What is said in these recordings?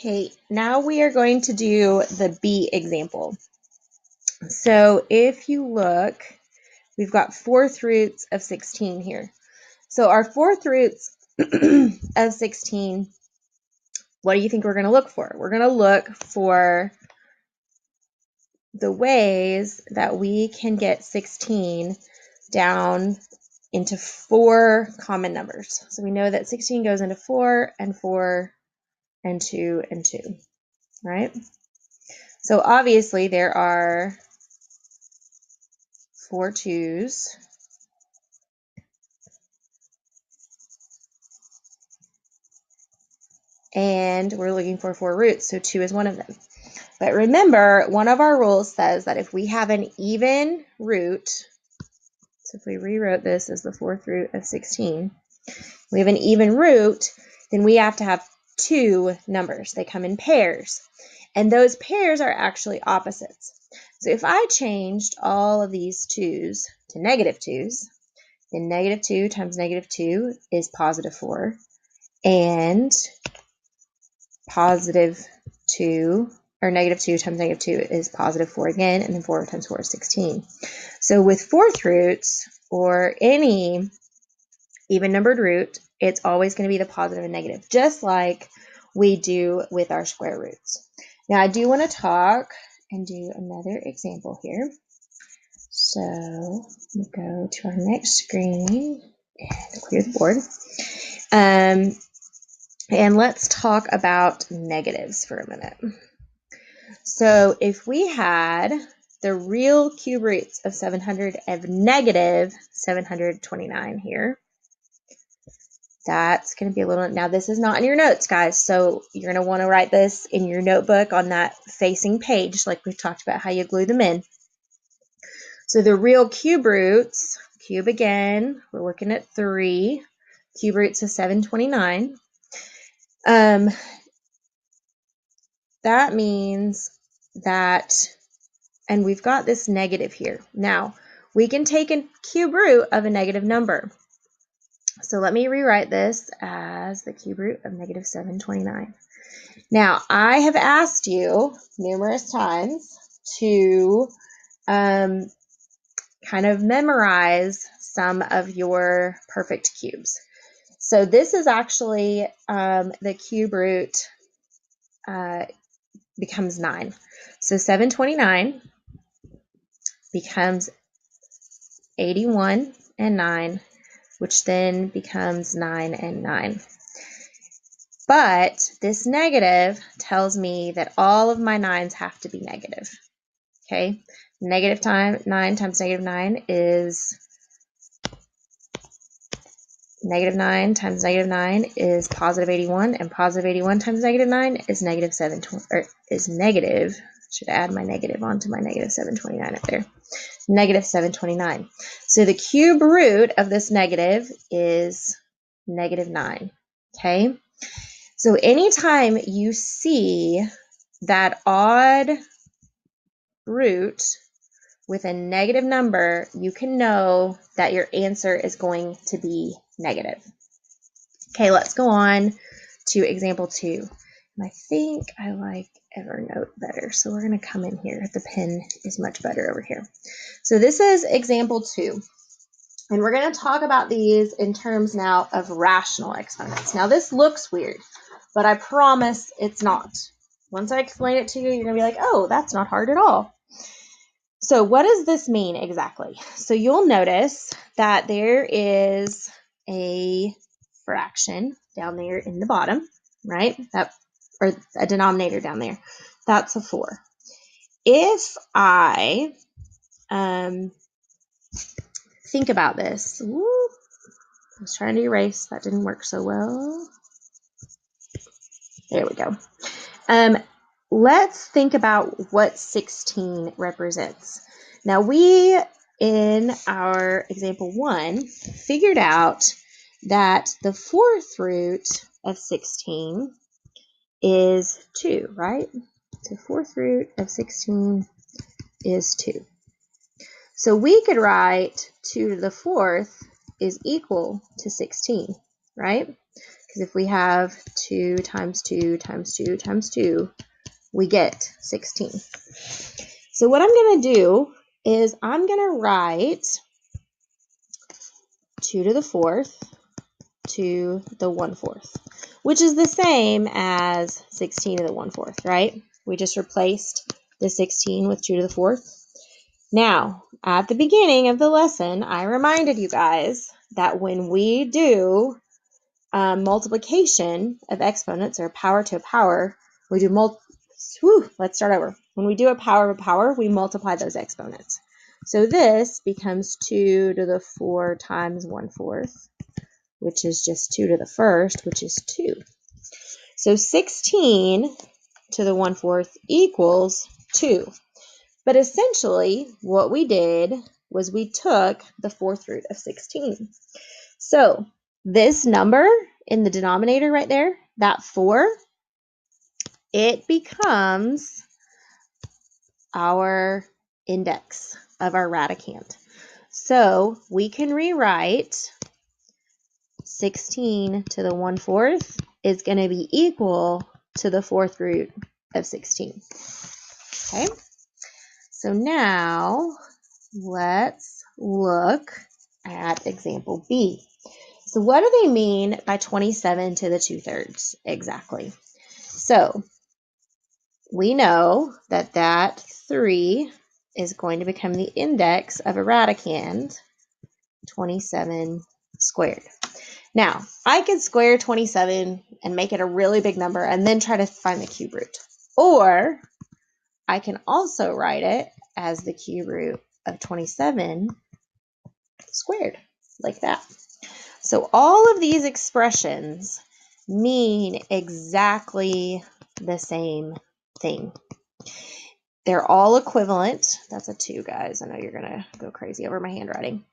Okay, now we are going to do the B example. So if you look, we've got fourth roots of 16 here. So our fourth roots of 16, what do you think we're going to look for? We're going to look for the ways that we can get 16 down into 4 common numbers. So we know that 16 goes into 4 and 4 and 2 and 2, right? So obviously there are 4 2s and we're looking for 4 roots, so 2 is one of them. But remember, one of our rules says that if we have an even root, so if we rewrote this as the fourth root of 16, we have an even root, then we have to have 2 numbers. They come in pairs, and those pairs are actually opposites. So if I changed all of these 2's to negative 2's, then negative 2 times negative 2 is positive 4, and positive 2, or negative 2 times negative 2 is positive 4 again, and then 4 times 4 is 16. So with fourth roots, or any even numbered root, it's always going to be the positive and negative, just like we do with our square roots. Now I do want to talk and do another example here. So we'll go to our next screen and clear the board. And let's talk about negatives for a minute. So if we had the real cube roots of 700 of negative 729 here, that's going to be a little, now this is not in your notes, guys, so you're going to want to write this in your notebook on that facing page, like we've talked about how you glue them in. So the real cube roots, cube again, we're looking at 3, cube roots of 729. That means that, and we've got this negative here. Now, we can take a cube root of a negative number. So let me rewrite this as the cube root of negative 729. Now, I have asked you numerous times to kind of memorize some of your perfect cubes. So this is actually the cube root becomes 9. So 729 becomes 81 and 9, which then becomes 9 and 9. But this negative tells me that all of my 9's have to be negative. Okay, negative 9 times negative 9 is negative 9 times negative 9 is positive 81, and positive 81 times negative 9 is negative 720, or is negative. Should add my negative onto my negative 729 up there. Negative 729. So the cube root of this negative is negative 9. Okay. So anytime you see that odd root with a negative number, you can know that your answer is going to be negative. Okay, let's go on to example 2. And I think I like Evernote better, so we're going to come in here. The pen is much better over here. So this is example 2. And we're going to talk about these in terms now of rational exponents. Now this looks weird, but I promise it's not. Once I explain it to you, you're going to be like, oh, that's not hard at all. So what does this mean exactly? So you'll notice that there is a fraction down there in the bottom, right? Or a denominator down there. That's a 4. If I think about this, I was trying to erase, that didn't work so well. There we go. Let's think about what 16 represents. Now we, in our example 1, figured out that the fourth root of 16 is 2, right? So fourth root of 16 is 2. So we could write 2 to the fourth is equal to 16, right? because if we have 2 times 2 times 2 times 2, we get 16. So what I'm going to do is I'm going to write 2 to the 4th to the 1/4, which is the same as 16 to the 1/4, right? We just replaced the 16 with 2 to the 4th. Now, at the beginning of the lesson, I reminded you guys that when we do multiplication of exponents, or power to a power, we do let's start over. When we do a power of a power, we multiply those exponents. So this becomes 2 to the 4 times 1/4, which is just 2 to the 1st, which is 2. So 16 to the 1/4 equals 2. But essentially, what we did was we took the 4th root of 16. So this number in the denominator right there, that 4, it becomes our index of our radicand. So we can rewrite 16 to the 1/4 is going to be equal to the 4th root of 16. Okay, so now let's look at example B. So what do they mean by 27 to the 2/3 exactly? So we know that that 3 is going to become the index of a radicand, 27 squared. Now, I could square 27 and make it a really big number and then try to find the cube root. Or I can also write it as the cube root of 27 squared, like that. So all of these expressions mean exactly the same thing. They're all equivalent. That's a 2, guys. I know you're going to go crazy over my handwriting.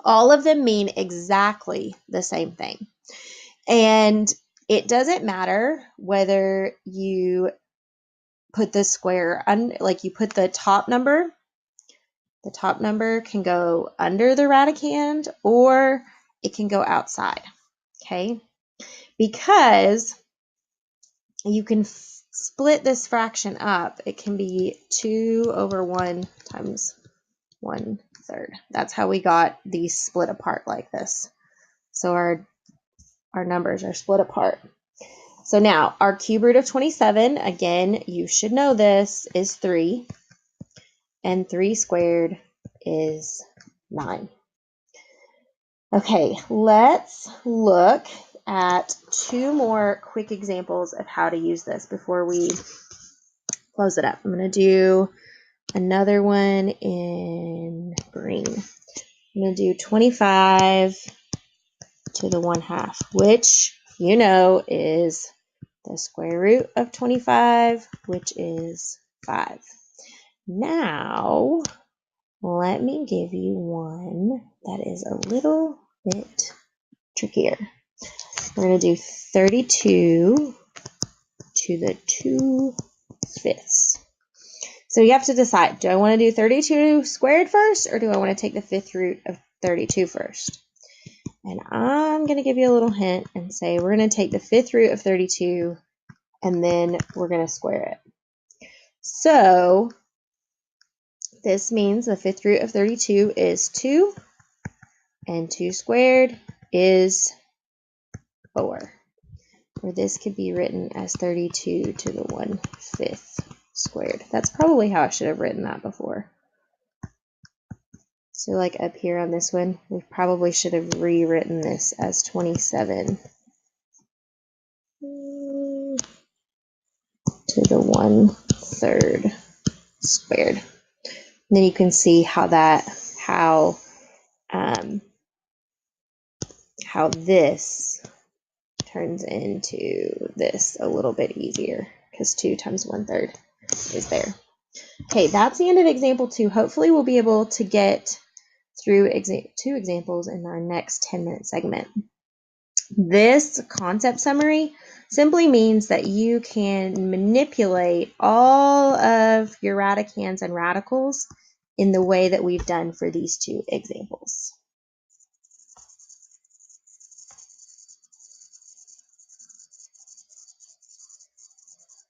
All of them mean exactly the same thing. And it doesn't matter whether you put the square, like you put the top number can go under the radicand or it can go outside, okay? Because you can split this fraction up. It can be 2 over 1 times 1/3. That's how we got these split apart like this. So our numbers are split apart. So now our cube root of 27, again, you should know this, is 3. And 3 squared is 9. Okay, let's look at 2 more quick examples of how to use this before we close it up. I'm going to do another one in green. I'm going to do 25 to the 1/2, which you know is the square root of 25, which is 5. Now, let me give you one that is a little bit trickier. We're going to do 32 to the 2/5. So you have to decide, do I want to do 32 squared first, or do I want to take the 5th root of 32 first? And I'm going to give you a little hint and say we're going to take the 5th root of 32 and then we're going to square it. So this means the 5th root of 32 is 2, and 2 squared is 4. Or this could be written as 32 to the 1/5 squared. That's probably how I should have written that before. So like up here on this one, we probably should have rewritten this as 27 to the 1/3 squared. And then you can see how this turns into this a little bit easier, because 2 times 1/3 is there. Okay, that's the end of example 2. Hopefully we'll be able to get through 2 examples in our next 10-minute segment. This concept summary simply means that you can manipulate all of your radicands and radicals in the way that we've done for these 2 examples.